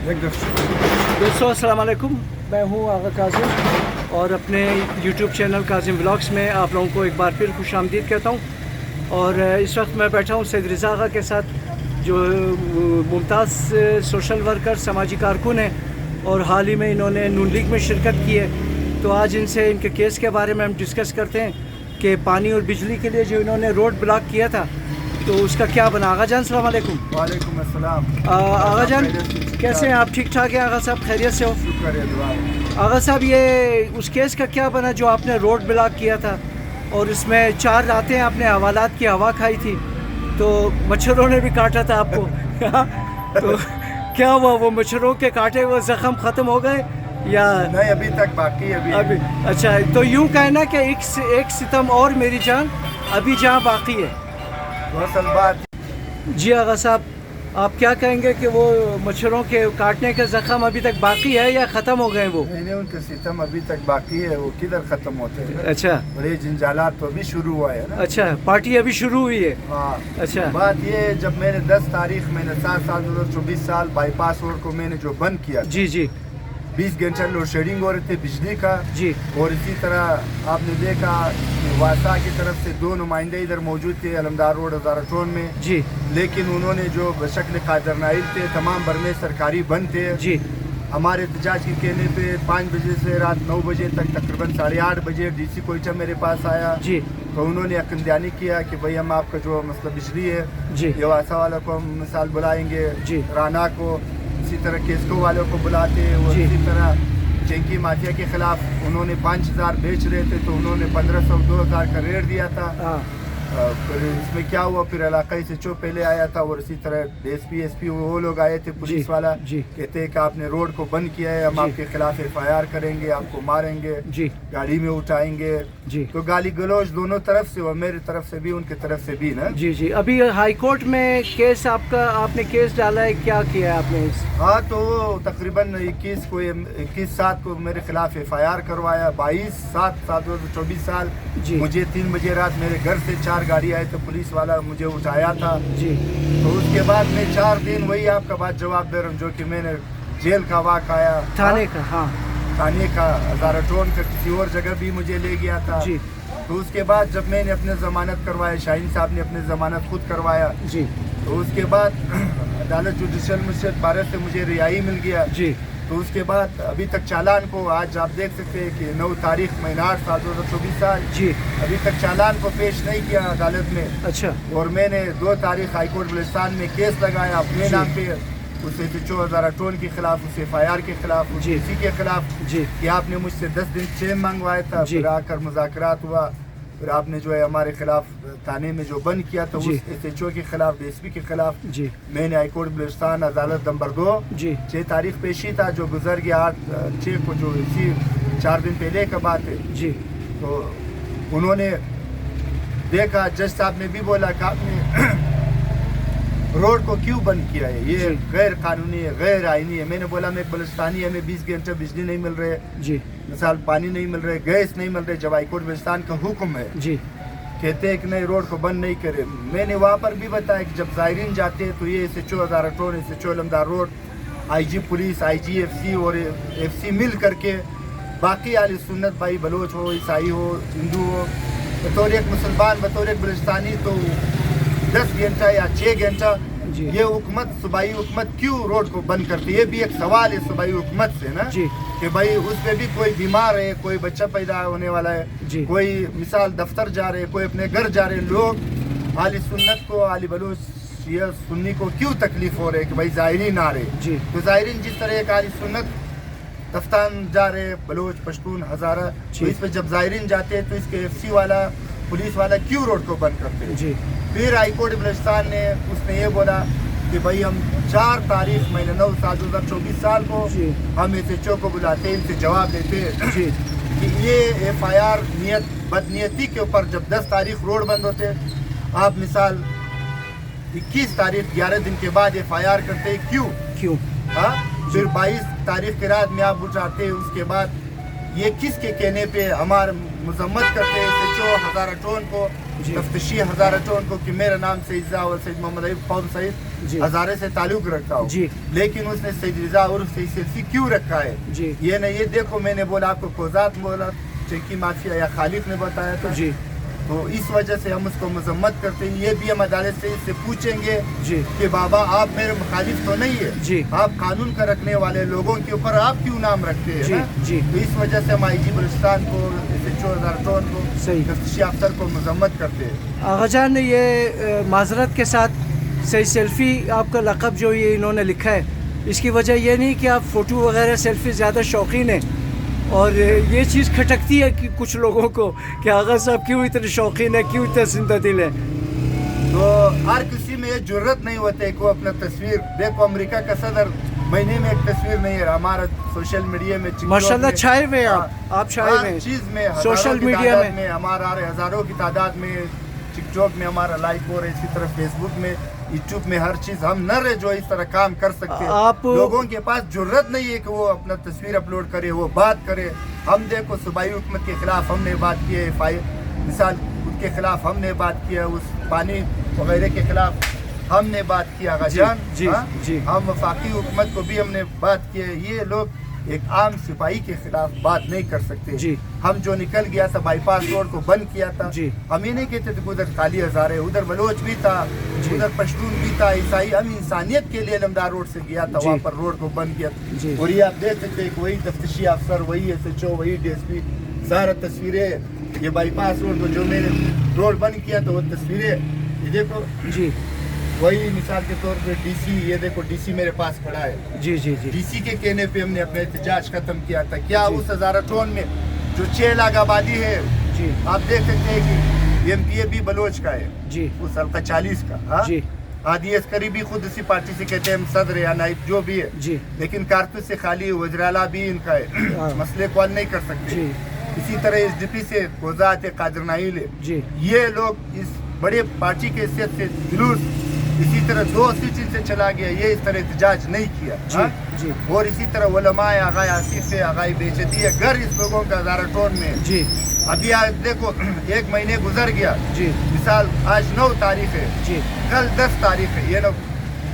دوستوں السلام علیکم، میں ہوں آغا کاظم اور اپنے یوٹیوب چینل کاظم ولاگس میں آپ لوگوں کو ایک بار پھر خوش آمدید کہتا ہوں۔ اور اس وقت میں بیٹھا ہوں سید رضا آغا کے ساتھ، جو ممتاز سوشل ورکر سماجی کارکن ہیں اور حال ہی میں انہوں نے نون لیگ میں شرکت کی ہے۔ تو آج ان سے ان کے کیس کے بارے میں ہم ڈسکس کرتے ہیں کہ پانی اور بجلی کے لیے جو انہوں نے روڈ بلاک کیا تھا تو اس کا کیا بنا۔ آغا جان السلام علیکم۔ وعلیکم السلام۔ آغا جان کیسے ہیں آپ؟ ٹھیک ٹھاک ہیں آغا صاحب؟ خیریت سے ہو؟ شکر ہے، دعا ہے۔ آغا صاحب یہ اس کیس کا کیا بنا جو آپ نے روڈ بلاک کیا تھا اور اس میں 4 راتیں آپ نے حوالات کی ہوا کھائی تھی تو مچھروں نے بھی کاٹا تھا آپ کو تو کیا ہوا؟ وہ مچھروں کے کاٹے ہوئے زخم ختم ہو گئے یا نہیں؟ ابھی تک باقی ہے ابھی؟ اچھا، تو یوں کہنا کہ ایک ستم اور میری جان ابھی جہاں باقی ہے۔ اصل بات جی آغا صاحب، آپ کیا کہیں گے کہ وہ مچھروں کے کاٹنے کے زخم ابھی تک باقی ہے یا ختم ہو گئے؟ وہ نہیں، ان کے ستم ابھی تک باقی ہے، وہ کدھر ختم ہوتے ہیں؟ اچھا، بڑے جنجالات تو ابھی شروع ہوا ہے نا۔ اچھا، پارٹی ابھی شروع ہوئی ہے۔ ہاں، اچھا، بات یہ ہے جب میں نے 10 تاریخ میں نے 7 سال 2024 سال بائی پاس روڈ کو میں نے جو بند کیا، جی جی 20 گھنٹہ لوڈ شیڈنگ ہو رہے تھے بجلی کا، جی اور اسی طرح آپ نے دیکھا واسا کی طرف سے 2 نمائندے ادھر موجود تھے علمدار روڈ ہزارہ ٹون میں، جی لیکن انہوں نے جو بشکل قادر نائل تھے، تمام برمے سرکاری بند تھے۔ جی ہمارے احتجاج کے کہنے پہ 5 بجے سے رات 9 بجے تک تقریباً 8:30 بجے ڈی سی کوئٹہ میرے پاس آیا، جی تو انہوں نے عقلدیانی کیا کہ بھائی ہم آپ کا جو مسئلہ بجلی ہے، جی یہ واسا والوں کو ہم مثال بلائیں گے، جی رانا کو، اسی طرح کیسکو والوں کو بلاتے، اور جی اسی طرح چینکی مافیا کے خلاف انہوں نے 5000 بیچ رہے تھے تو انہوں نے 1500 2000 کا ریٹ دیا تھا۔ ہاں پھر اس میں کیا ہوا، پھر علاقائی سے چو پہلے آیا تھا، اور اسی طرح ایس پی وہ لوگ آئے تھے، پولیس والا، جی کہتے ہیں کہ آپ نے روڈ کو بند کیا ہے، ہم جی آپ کے خلاف FIR کریں گے، آپ کو ماریں گے، جی گاڑی میں اٹھائیں گے۔ جی تو گالی گلوچ دونوں طرف سے، اور میری طرف سے بھی ان کی طرف سے بھی نا۔ جی جی ابھی ہائی کورٹ میں کیس آپ نے کیس ڈالا ہے، کیا کیا ہے آپ نے؟ ہاں، تو وہ تقریباً 21/7 کو میرے خلاف FIR کروایا، 22/7/2024 سال جی مجھے 3 بجے رات میرے گھر سے 4 گاڑی آئے تو پولیس والا مجھے اٹھایا تھا۔ جی تو اس کے بعد میں 4 دن وہی آپ کا بات جواب دے رہا ہوں، جو کہ میں نے جیل کا واقع آیا، تھانے کا، ہاں تھانے کا، ہزارہ ٹون کا، کسی اور جگہ بھی مجھے لے گیا تھا۔ جی تو اس کے بعد جب میں نے اپنے ضمانت کروایا، شاہین صاحب نے اپنے ضمانت خود کروایا، جی تو اس کے بعد عدالت جوڈیشل مجسٹریٹ 12 سے مجھے رہائی مل گیا۔ جی تو اس کے بعد ابھی تک چالان کو، آج آپ دیکھ سکتے ہیں کہ 9 تاریخ مہینہ 8 سال 2024 سال، جی ابھی تک چالان کو پیش نہیں کیا عدالت میں۔ اچھا اور میں نے 2 تاریخ ہائی کورٹ بلوچستان میں کیس لگایا اپنے نام پہ، اس SHO ہزارہ ٹون کے خلاف، اس FIR کے خلاف، اس جی DC کے خلاف، جی کہ آپ نے مجھ سے 10 دن چین منگوایا تھا۔ جی پھر آ کر مذاکرات ہوا، پھر آپ نے جو ہے ہمارے خلاف تھانے میں جو بند کیا تھا، جی اس SHO کے خلاف، DSP کے خلاف، جی میں نے ہائی کورٹ بلوچستان عدالت نمبر 2 جی 6 تاریخ پیشی تھا، جو گزر گیا 8/6 کو، جو اسی 4 دن پہلے کا بات ہے۔ جی تو انہوں نے دیکھا، جج صاحب نے بھی بولا کہ آپ نے روڈ کو کیوں بند کیا ہے، یہ جی غیر قانونی ہے، غیر آئینی ہے۔ میں نے بولا میں بلوچستانی، ہمیں 20 گھنٹے بجلی نہیں مل رہے، جی مثال پانی نہیں مل رہے، گیس نہیں مل رہے، جب ہائی کورٹ بلوچستان کا حکم ہے، جی کہتے ہیں کہ نہیں روڈ کو بند نہیں کرے۔ میں نے وہاں پر بھی بتایا کہ جب زائرین جاتے ہیں تو یہ SHO Hazara town, SHO Alamdar road, IG police, IG FC اور FC مل کر کے باقی اہل سنت بھائی، بلوچ ہو، عیسائی ہو، ہندو ہو، بطور ایک مسلمان، بطور ایک بلوچستانی، تو 10 گھنٹہ یا 6 گھنٹہ جی یہ حکومت، صوبائی حکومت کیوں روڈ کو بند کرتی ہے؟ یہ بھی ایک سوال ہے صوبائی حکومت سے نا، جی کہ بھائی اس پہ بھی کوئی بیمار ہے، کوئی بچہ پیدا ہونے والا ہے، جی کوئی مثال دفتر جا رہے، کوئی اپنے گھر جا رہے، لوگ اہل سنت کو، اہل بلوچ شیعہ سنی کو کیوں تکلیف ہو رہے کہ بھائی زائرین آ رہے؟ جی تو زائرین جس طرح ایک اہل سنت دفتان جا رہے، بلوچ، پشتون، ہزارہ، تو اس پہ جب زائرین جاتے ہیں تو اس کے FC والا، پولیس والا کیوں روڈ کو بند کرتے ہیں؟ جی پھر ہائی کورٹ بلوچستان نے اس نے یہ بولا کہ بھائی ہم 4 تاریخ مہینہ 9 سال 2024 سال کو جی ہم SHO کو بلاتے ہیں، ان سے جواب دیتے ہیں جی کہ یہ FIR بدنیتی کے اوپر جب 10 تاریخ روڈ بند ہوتے، آپ مثال 21 تاریخ 11 دن کے بعد FIR کرتے ہیں، کیوں؟ ہاں، پھر 22 تاریخ کی رات میں آپ اٹھاتے ہیں، اس کے بعد یہ کس کے کہنے پہ ہمارے مذمت کرتے ہیں SHO ہزارہ ٹون کو، جی تفتشی ہزارہ ٹون کو کہ میرا نام سید رضا اور سید محمد ایوب قوم سعید جی ہزارے سے تعلق رکھتا ہو جی لیکن اس نے سید رضا عرف سید سیلفی کیوں رکھا ہے جی یہ نہیں یہ دیکھو میں نے بولا آپ کو کوزات بولا چکی مافیا یا خالد نے بتایا تھا جی تو اس وجہ سے ہم اس کو مذمت کرتے ہیں. یہ بھی ہم عدالت سے اس سے پوچھیں گے جی کہ بابا آپ میرے مخالف تو نہیں ہے جی آپ قانون کا رکھنے والے لوگوں کے اوپر آپ کیوں نام رکھتے ہیں جی نا؟ جی تو اس وجہ سے ہم آئی جی بلوچستان کو ٹون کو صحیح تفتیشی افسر کو مذمت کرتے ہیں. آغا جان یہ معذرت کے ساتھ سید سیلفی آپ کا لقب جو یہ انہوں نے لکھا ہے اس کی وجہ یہ نہیں کہ آپ فوٹو وغیرہ سیلفی زیادہ شوقین ہیں اور یہ چیز کھٹکتی ہے کہ کچھ لوگوں کو کہ آغا صاحب کیوں اتنے شوقین ہیں کیوں اتنے زندہ دل ہیں. تو ہر کسی میں یہ جرت نہیں ہوتا ہے کہ وہ اپنا تصویر دیکھو امریکہ کا صدر مہینے میں ایک تصویر نہیں ہے ہمارا سوشل میڈیا میں ماشاءاللہ چھائے ہوئے آپ چھائے ہوئے ہر چیز میں سوشل میڈیا میں ہمارا ہزاروں کی تعداد میں ٹک ٹاک میں ہمارا لائک ہو رہا ہے اسی طرح فیس بک میں یوٹیوب میں ہر چیز ہم نہ رہے جو اس طرح کام کر سکتے آپ لوگوں کے پاس جرت نہیں ہے کہ وہ اپنا تصویر اپلوڈ کرے وہ بات کرے. ہم دیکھو صوبائی حکومت کے خلاف ہم نے بات کی ہے مثال ان کے خلاف ہم نے بات کیا اس پانی وغیرہ کے خلاف ہم نے بات کی آغا جان جی جی ہم وفاقی حکومت کو بھی ہم نے بات کی ہے. یہ لوگ ایک عام سپاہی کے خلاف بات نہیں کر سکتے. جی ہم جو نکل گیا تھا بائی پاس روڈ کو بند کیا تھا جی ہم یہ نہیں کہتے تھے کہ ادھر خالی ہزارے ادھر بلوچ بھی تھا جی ادھر پشتون بھی تھا عیسائی ہم انسانیت کے لیے لمدار روڈ سے گیا تھا جی وہاں پر روڈ کو بند کیا تھا. جی اور یہ آپ دیکھ سکتے ہیں کہ وہی تفتیشی افسر وہی ایس ایچ او وہی ڈی ایس پی سارا تصویریں یہ بائی پاس روڈ کو جو میں نے روڈ بند کیا تھا وہ تصویریں یہ دیکھو جی وہی مثال کے طور پہ ڈی سی یہ دیکھو ڈی سی میرے پاس کھڑا ہے. جی جی جی ڈی سی کے کہنے پہ ہم نے اپنا احتجاج ختم کیا تھا. کیا جی اس ہزارہ ٹون میں جو 6 لاکھ آبادی ہے جی آپ دیکھ سکتے ہیں کہ ایم پی اے بھی بلوچ کا ہے جی اس حلقہ 40 کا ہاں جی عادی عسکری بھی خود اسی پارٹی سے کہتے ہیں ہم صدر یا نائب جو بھی ہے جی لیکن کارتوس سے خالی وزراعلیٰ بھی ان کا ہے مسئلے کو حل نہیں کر سکتے. جی اسی طرح ایس ڈی پی سے کوزات قادر نائل ہے. جی یہ لوگ اس بڑے پارٹی کے حیثیت سے جلوس اسی طرح 2 سیٹیں سے چلا گیا یہ اس طرح احتجاج نہیں کیا جی ہاں؟ جی اور اسی طرح علماء آغائی آصف ہے آغائی بیچتی ہے گھر اس لوگوں کا ہزارہ ٹون میں جی ابھی آج دیکھو 1 مہینے گزر گیا جی مثال آج 9 تاریخ ہے جی کل 10 تاریخ ہے یہ لوگ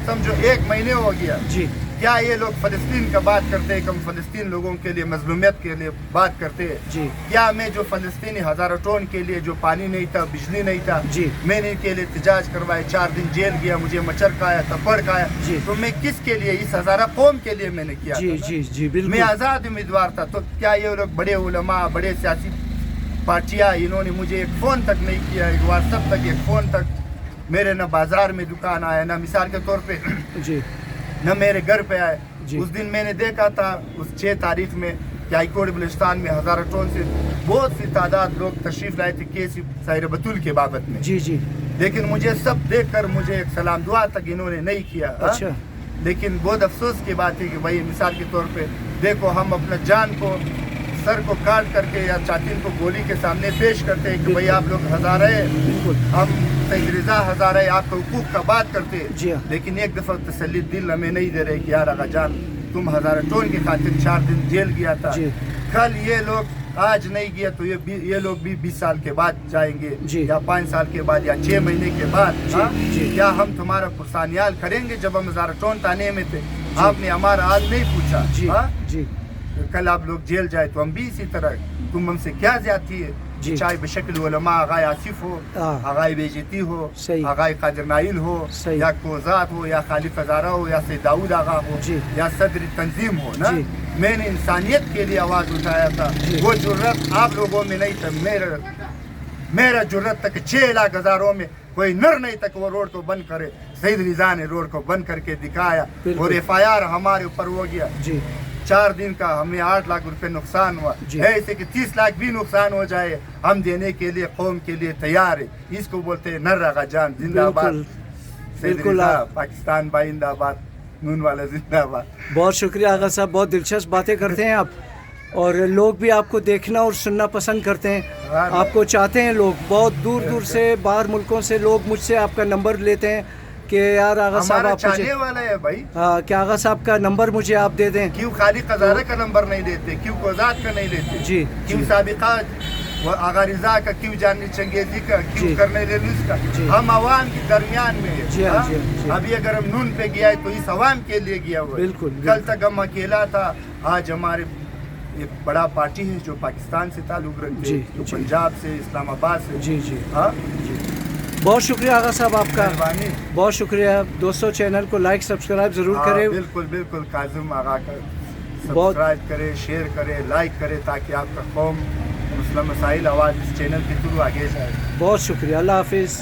سمجھو 1 مہینے ہو گیا. جی کیا یہ لوگ فلسطین کا بات کرتے ہیں کہ ہم فلسطین لوگوں کے لیے مظلومیت کے لیے بات کرتے ہیں جی کیا میں جو فلسطینی ہزارہ ٹون کے لیے جو پانی نہیں تھا بجلی نہیں تھا جی میں نے ان کے لیے احتجاج کروائے 4 دن جیل گیا مجھے مچھر کھایا تھپڑ کھایا جی تو میں کس کے لیے اس ہزارہ قوم کے لیے میں نے کیا جی تھا جی جی میں بالکل آزاد امیدوار تھا. تو کیا یہ لوگ بڑے علماء بڑے سیاسی پارٹیاں انہوں نے مجھے ایک فون تک نہیں کیا ایک واٹس ایپ تک ایک فون تک میرے نہ بازار میں دکان آیا نہ مثال کے طور پہ جی نہ میرے گھر پہ آئے. جی اس دن میں نے دیکھا تھا اس 6 تاریخ میں کہ ہائی کورٹ بلوچستان میں ہزارہ ٹون سے بہت سی تعداد لوگ تشریف لائے تھے کیس ساحر بتول کے بابت میں جی جی لیکن مجھے سب دیکھ کر مجھے ایک سلام دعا تک انہوں نے نہیں کیا ہاں؟ اچھا لیکن بہت افسوس کی بات ہے کہ بھائی مثال کے طور پہ دیکھو ہم اپنا جان کو سر کو کاٹ کر کے یا چاطن کو گولی کے سامنے پیش کرتے ہیں کہ بھائی آپ لوگ ہزارہ بالکل ہم سید رضا ہزارہ آپ کے حقوق کا بات کرتے ہیں جی ہاں لیکن ایک دفعہ تسلی دل ہمیں نہیں دے رہے کہ یار آغا جان تم ہزارہ ٹون کی خاطر 4 دن جیل گیا تھا جی کل یہ لوگ آج نہیں گیا تو یہ لوگ بھی 20 سال کے بعد جائیں گے جی یا 5 سال کے بعد یا 6 مہینے کے بعد جی ہاں؟ جی کیا ہم تمہارا پرسانیال کریں گے جب ہم ہزارہ ٹون تانے میں تھے آپ نے ہمارا حال نہیں پوچھا جی ہاں؟ جی کل آپ لوگ جیل جائے تو ہم بھی اسی طرح تم ہم سے کیا زیادتی ہے جی چاہے بشکل علماء آغای آصف ہو آغای بیجتی ہو صحیح آغای قادر نائل ہو صحیح یا کوزات ہو یا خالف ہزارہ ہو یا سید داؤد آغا ہو جی یا صدر تنظیم ہو نا جی میں نے انسانیت کے لیے آواز اٹھایا تھا جی وہ جرت آپ لوگوں میں نہیں تھا میرا جرت تک 6 لاکھ ہزاروں میں کوئی نر نہیں تک وہ روڈ کو بند کرے سید رضا نے روڈ کو بند کر کے دکھایا اور ایف آئی آر ہمارے اوپر ہو گیا جی 4 دن کا ہمیں 8 لاکھ روپے نقصان ہوا جی ایسے کہ 30 لاکھ بھی نقصان ہو جائے ہم دینے کے لیے قوم کے لیے تیار ہے اس کو بولتے ہیں نر آغا جان زندہ آباد سید رضا پاکستان بائندہ آباد نون والا زندہ آباد. بہت شکریہ آغا صاحب بہت دلچسپ باتیں کرتے ہیں آپ اور لوگ بھی آپ کو دیکھنا اور سننا پسند کرتے ہیں آپ کو چاہتے ہیں لوگ بہت دور دور سے باہر ملکوں سے لوگ مجھ سے آپ کا نمبر لیتے ہیں کہ یار آغا صاحب آپ چاہنے والا ہے بھائی کہ آغا صاحب کا نمبر مجھے آپ دے دیں کیوں خالق ہزارہ کا نمبر نہیں دیتے کیوں کوزات کا نہیں دیتے جی کیوں سابقہ وہ آغا رضا کا کیوں جان چنگیزی کا جی۔ کیوں کرنے لے اس کا جی۔ ہم عوام کے درمیان میں ہیں، جی ہاں، ہاں؟ جی ہاں، جی۔ ابھی اگر ہم نون پہ گیا ہے تو اس عوام کے لیے گیا ہوا ہے۔ بالکل، کل بالکل۔ تک ہم اکیلا تھا، آج ہمارے ایک بڑا پارٹی ہے جو پاکستان سے تعلق رکھتے جی، ہیں، جو جی۔ پنجاب سے، اسلام آباد سے، جی جی ہاں جی بہت شکریہ آغا صاحب آپ کا، مہربانی۔ بہت شکریہ دوستوں، چینل کو لائک سبسکرائب ضرور ہاں، کریں۔ بالکل بالکل کاظم آغا کا بہت- سبسکرائب کرے، شیئر کرے، لائک کرے تاکہ آپ کا قوم مسئلہ مسائل آواز اس چینل کے تھرو آگے جائے۔ بہت شکریہ، اللہ حافظ۔